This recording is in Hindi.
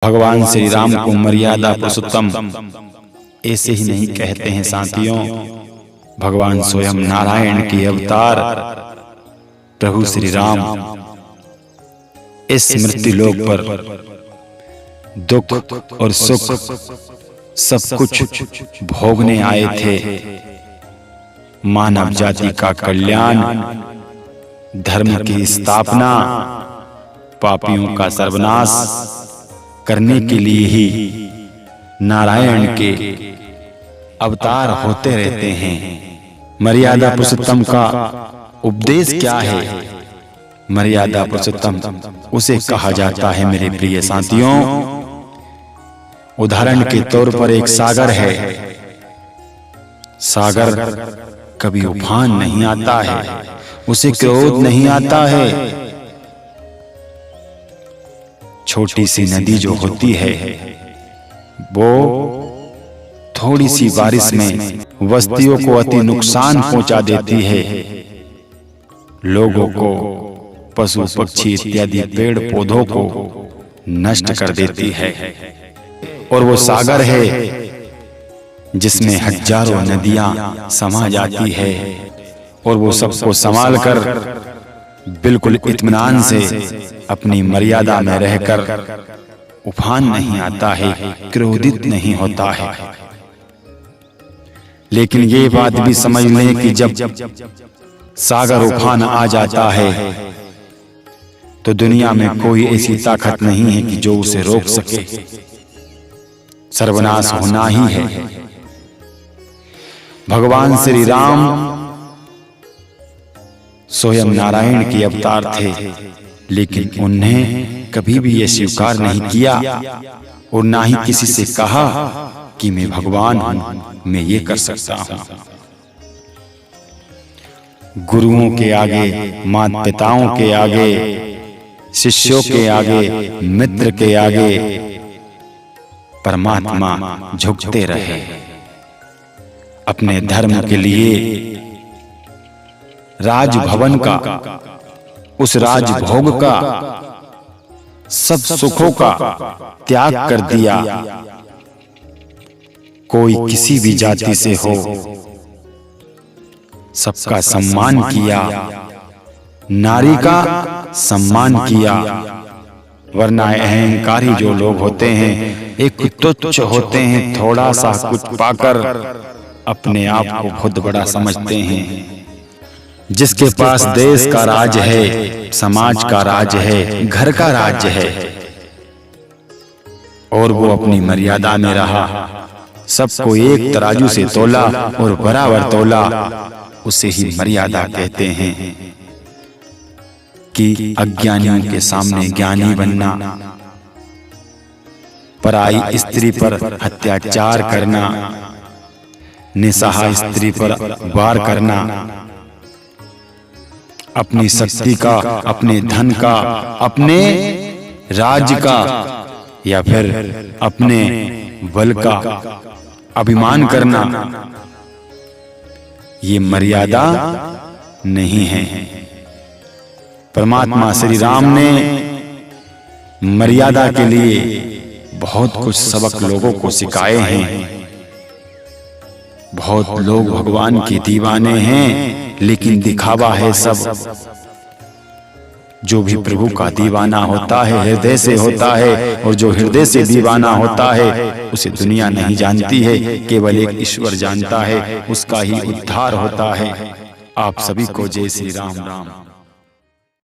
भगवान श्री राम को मर्यादा पुरुषोत्तम ऐसे ही नहीं कहते हैं साथियों। भगवान स्वयं नारायण के अवतार प्रभु श्री राम इस मृत्यु लोक पर दुख और सुख सब कुछ भोगने आए थे। मानव जाति का कल्याण, धर्म की स्थापना, पापियों का सर्वनाश करने के लिए ही नारायण के अवतार होते रहते हैं। मर्यादा पुरुषोत्तम का उपदेश क्या है? मर्यादा पुरुषोत्तम उसे कहा जाता है मेरे प्रिय साथियों। उदाहरण के तौर पर एक सागर है। सागर कभी उफान नहीं आता है, उसे क्रोध नहीं आता है। छोटी सी नदी जो होती है वो थोड़ी सी बारिश में बस्तियों को अति नुकसान पहुंचा देती है, लोगों को, पशु पक्षी इत्यादि पेड़ पौधों को नष्ट कर देती है। और वो सागर है जिसमें हजारों नदियां समा जाती है और वो सबको संभाल कर बिल्कुल इत्मीनान से अपनी मर्यादा में रहकर उफान नहीं आता है, क्रोधित नहीं होता है। लेकिन ये बात भी समझ लें कि जब सागर उफान आ जाता है तो दुनिया में कोई ऐसी ताकत नहीं है कि जो उसे रोक सके। सर्वनाश होना ही है। भगवान श्री राम स्वयं नारायण के अवतार थे, लेकिन उन्हें कभी भी यह स्वीकार नहीं किया और ना ही किसी से कहा कि मैं भगवान हूं, मैं ये कर सकता हूं। गुरुओं के आगे, माता पिताओं के आगे, शिष्यों के आगे, मित्र के आगे परमात्मा झुकते रहे। अपने धर्म के लिए राजभवन का, उस राजभोग का, सब सुखों का त्याग कर दिया। कोई किसी भी जाति से हो, सबका सम्मान किया, नारी का सम्मान किया। वरना अहंकारी जो लोग होते हैं, एक तुच्छ होते हैं, थोड़ा सा कुछ पाकर अपने आप को बहुत बड़ा समझते हैं। जिसके पास देश का राज है, समाज का राज है, घर का राज है और वो अपनी मर्यादा में रहा, सबको एक तराजू से तोला और बराबर तोला, उसे ही मर्यादा कहते हैं। कि अज्ञानियों के सामने ज्ञानी बनना, पराई स्त्री पर अत्याचार करना, निसहाय स्त्री पर वार करना, अपनी शक्ति का, अपने धन का, अपने राज्य का या फिर अपने बल का अभिमान करना, ये मर्यादा नहीं है। परमात्मा श्री राम ने मर्यादा के लिए बहुत कुछ सबक लोगों को सिखाए हैं। बहुत लोग भगवान के दीवाने हैं, लेकिन दिखावा है सब। जो भी प्रभु का दीवाना होता है हृदय से होता है, और जो हृदय से दीवाना होता है उसे दुनिया नहीं जानती है, केवल एक ईश्वर जानता है। उसका ही उद्धार होता है। आप सभी को जय श्री राम।